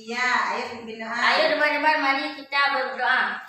Iya, ayo pimpin doa. Ayo teman-teman, mari kita berdoa.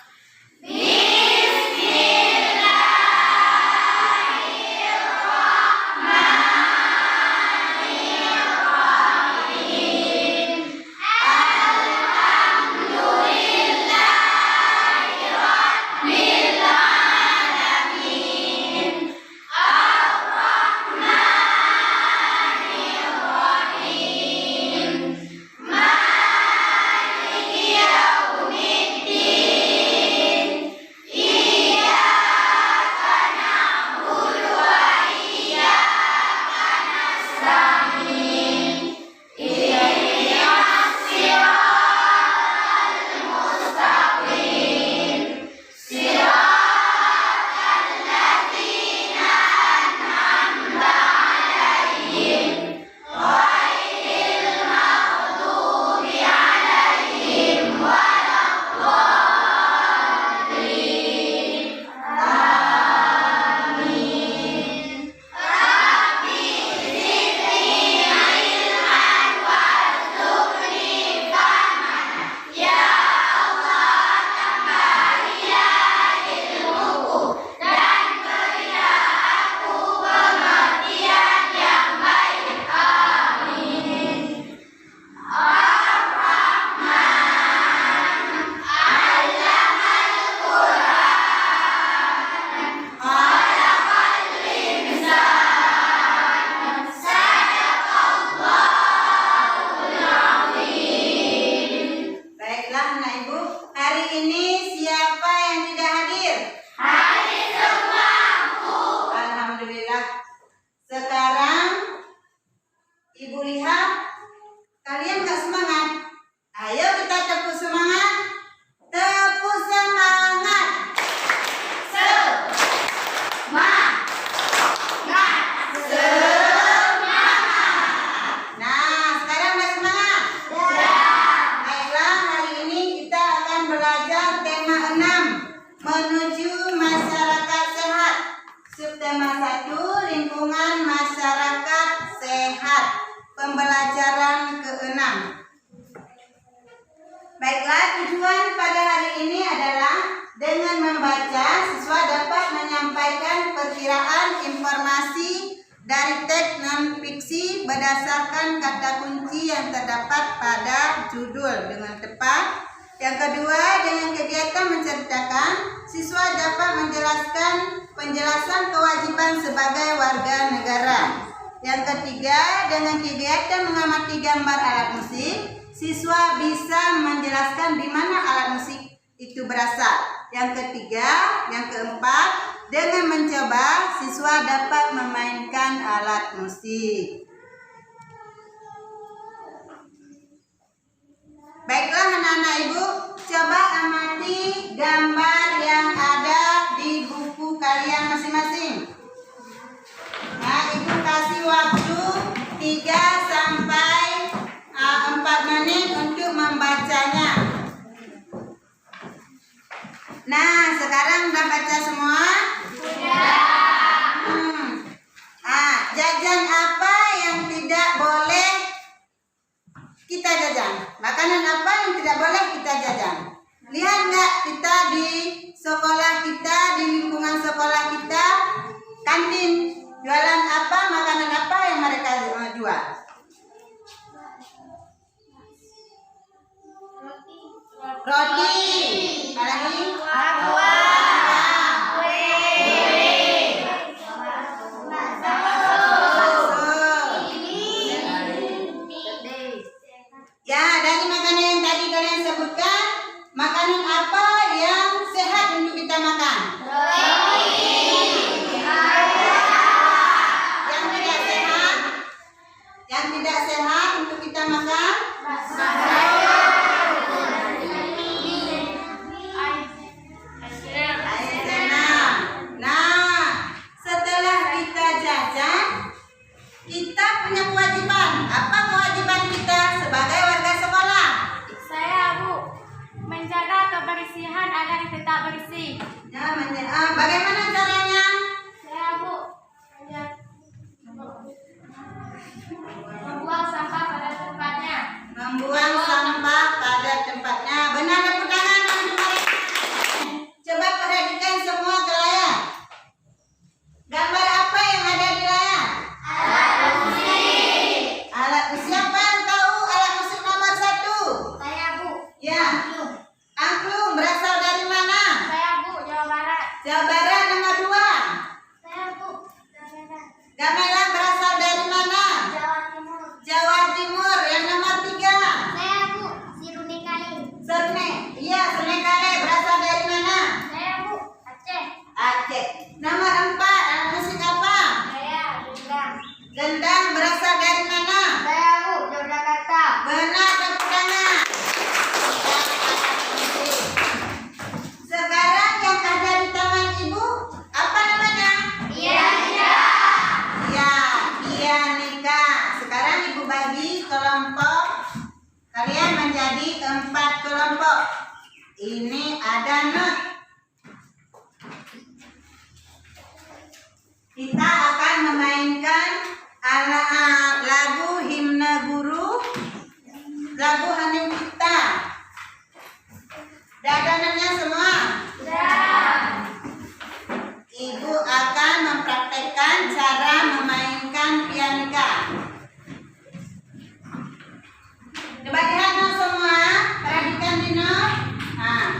Ibu lihat kalian gak semangat. Ayo kita tepuk semangat. Tepuk semangat. Semangat. Nah, sekarang udah semangat? Baiklah, hari ini kita akan belajar tema 6, menuju masyarakat sehat. Subtema 1, lingkungan masyarakat sehat. Pembelajaran ke-6. Baiklah, tujuan pada hari ini adalah dengan membaca, siswa dapat menyampaikan perkiraan informasi dari teks non-fiksi berdasarkan kata kunci yang terdapat pada judul dengan tepat. Yang kedua, dengan kegiatan menceritakan, siswa dapat menjelaskan penjelasan kewajiban sebagai warga negara. Yang ketiga, dengan kegiatan mengamati gambar alat musik, siswa bisa menjelaskan di mana alat musik itu berasal. Yang ketiga, yang keempat, dengan mencoba, siswa dapat memainkan alat musik. Baiklah anak-anak ibu, coba amati gambar yang ada di buku kalian masing-masing. Nah, ibu kasih waktu 3 sampai 4 menit untuk membacanya. Nah, sekarang udah baca semua? Jajan apa yang tidak boleh kita jajan? Makanan apa yang tidak boleh kita jajan? Lihat nggak kita di sekolah kita, di lingkungan sekolah kita, kantin jualan apa, makanan apa yang mereka jual? Roti. Apalagi? Ya, dari makanan yang tadi kalian sebutkan, makanan apa yang sehat untuk kita makan? Yang tidak sehat untuk kita makan? Air senam. Nah, setelah kita jajan, kita punya kewajiban. Apa kewajiban kita sebagai warga sekolah? Saya, Bu, menjaga kebersihan agar tetap bersih. Ya, bagaimana caranya? Saya, Bu, membuang sampah pada tempatnya. Membuang sampah Gendang berasal dari mana? Saya Bu, Yogyakarta. Benar, tepuk tangan. Sekarang yang ada di tangan ibu, apa namanya? Iya. Ya, Nika. Sekarang ibu bagi kelompok kalian menjadi 4 kelompok. Ini ada not. Kita akan memainkan lagu himne guru, lagu Hanim Cipta. Dadanannya semua. Ibu akan mempraktekkan cara memainkan pianika. Coba lihat no semua, perhatikan Dino. Nah,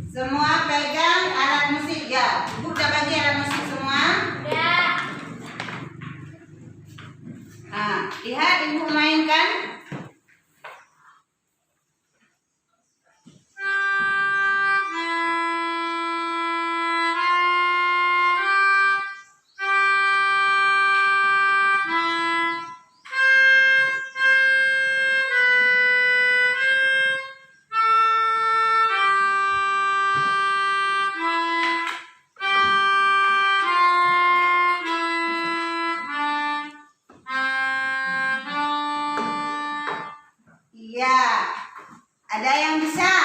semua pegang alat musik ya. Ibu udah bagi alat musik semua. Nah, lihat ibu mainkan. Iya, ada yang bisa.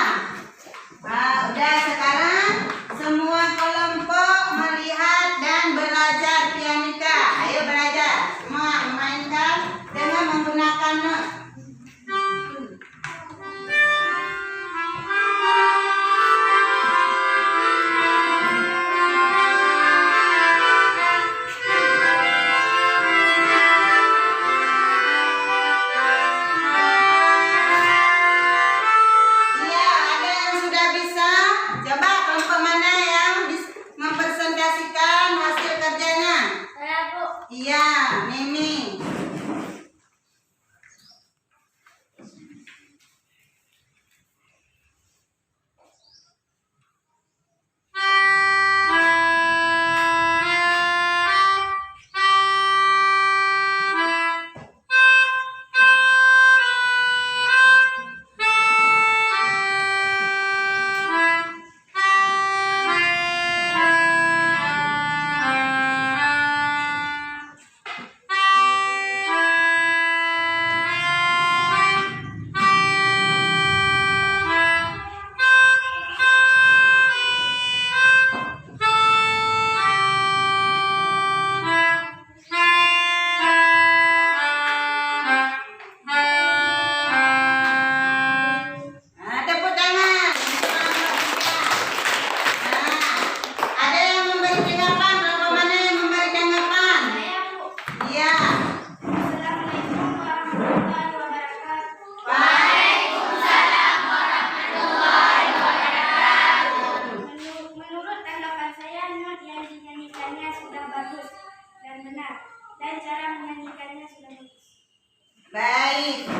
Nah, udah sekarang semua kelompok melihat dan belajar pianika. Ayo belajar, semua memainkan dengan menggunakan not. Iya, ada yang sudah bisa. Coba kelompok mana yang mempresentasikan hasil kerjanya? Saya Bu. Iya, Mimi. Nah, tepuk tangan. Nah, ada yang memberi tanggapan? Kelompok mana yang memberi tanggapan? Saya Bu. Iya. Assalamualaikum warahmatullahi wabarakatuh. Menurut tanggapan saya, not yang dinyanyikannya sudah bagus dan benar, dan cara menyanyikannya sudah bagus. Baik.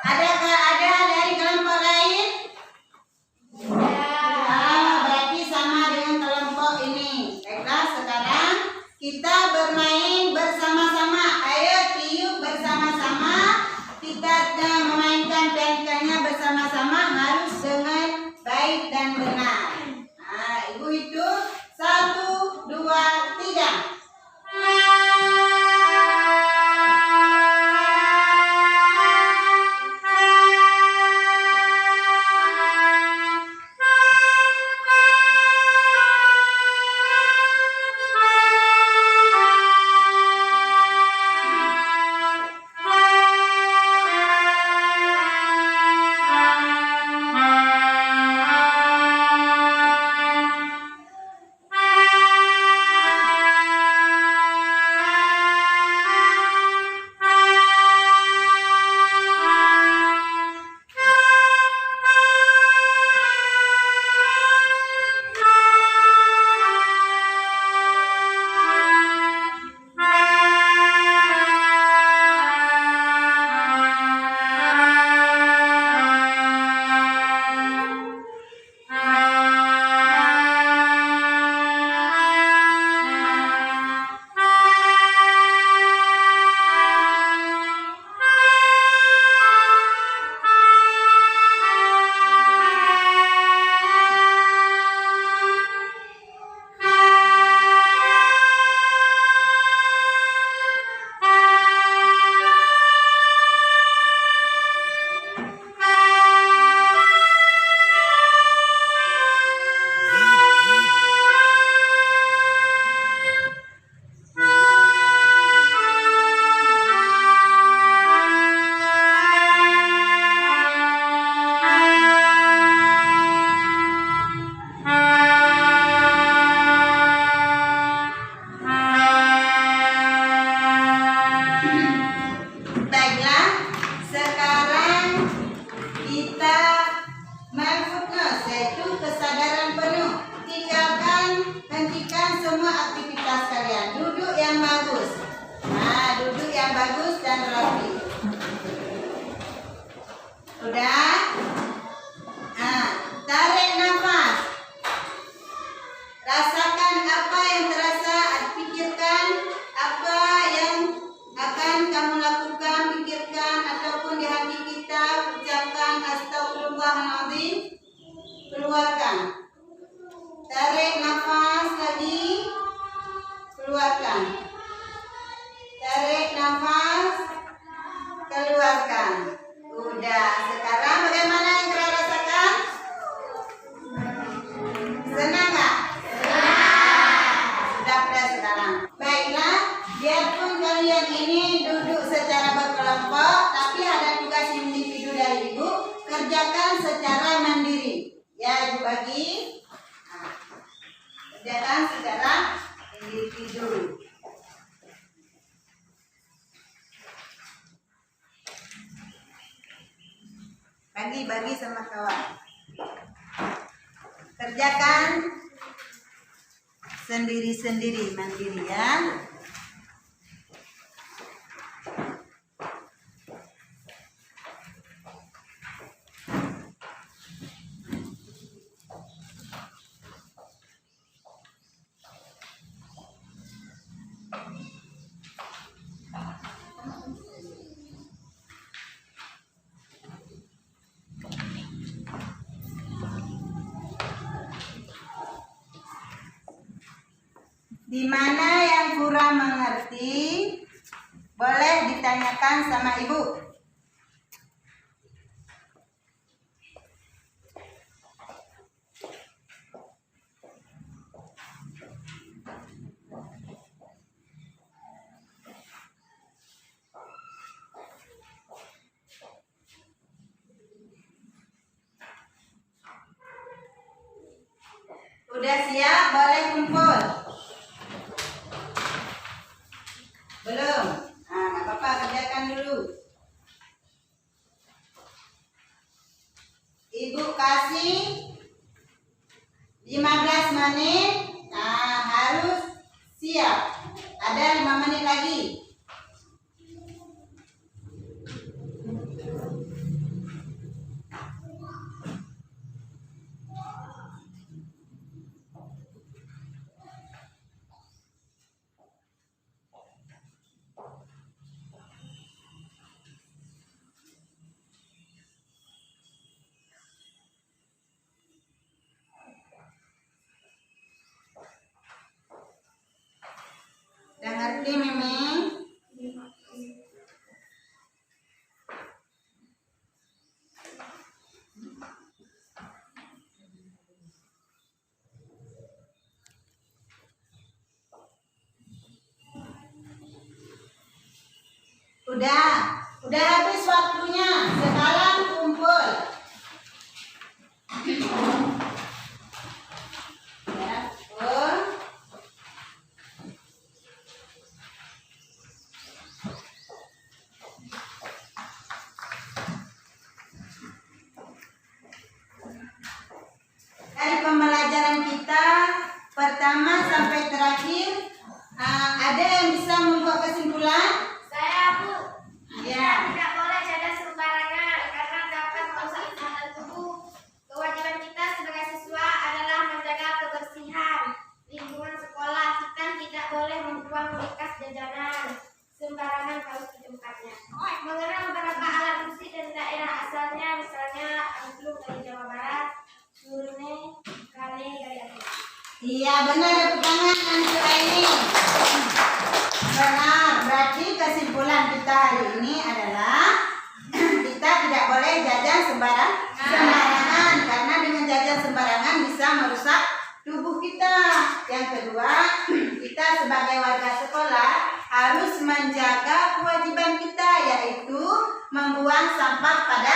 Ada dari kelompok lain? Berarti sama dengan kelompok ini. Baiklah, sekarang kita bermain bersama-sama. Ayo tiup bersama-sama. Kita memainkan pianikanya bersama-sama harus dengan baik dan benar. Nah, ibu hitung 1, 2, 3. semua aktivitas kalian. Duduk yang bagus. Nah, duduk yang bagus dan rapi. Udah? Nah, tarik nafas. Rasakan apa yang terasa, pikirkan apa yang akan kamu lakukan, pikirkan ataupun di hati kita ucapkan astagfirullahaladzim. Keluarkan. Tarik nafas lagi. Keluarkan. Tarik nafas. Keluarkan. Udah. Sekarang bagaimana yang kalian rasakan? Senang nggak? Sudah sekarang. Baiklah, biarpun kalian ini duduk secara berkelompok, tapi ada tugas individu dari ibu, kerjakan secara mandiri. Ya, ibu bagi. Nah, kerjakan secara individu. Bagi sama kawan. Kerjakan sendiri-sendiri, mandiri ya. Di mana yang kurang mengerti, boleh ditanyakan sama ibu. Udah siap, boleh kumpul. Belum? Nah, nggak apa-apa, kerjakan dulu. Ibu kasih 15 menit. Nah, harus siap. Ada 5 menit lagi. Udah ngerti, Mimi? Udah habis waktunya. Sekarang kumpul. Ya, kumpul. Dari pembelajaran kita pertama sampai terakhir, ada yang bisa membuat kesimpulan? Saya, Bu. Ya. Tidak boleh jajan sembarangan karena dapat merusak kesehatan tubuh. Kewajiban kita sebagai siswa adalah menjaga kebersihan lingkungan sekolah. Kita tidak boleh membuang bekas jajanan sembarangan harus ditemukannya. Mengenal beberapa alat musik dari daerah asalnya, misalnya angklung dari Jawa Barat, surne, kane dari Aceh. Iya, benar, tepuk tangan untuk ini. Benar, berarti kesimpulan kita hari ini adalah kita tidak boleh jajan sembarangan karena dengan jajan sembarangan bisa merusak tubuh kita. Yang kedua, kita sebagai warga sekolah harus menjaga kewajiban kita, yaitu membuang sampah pada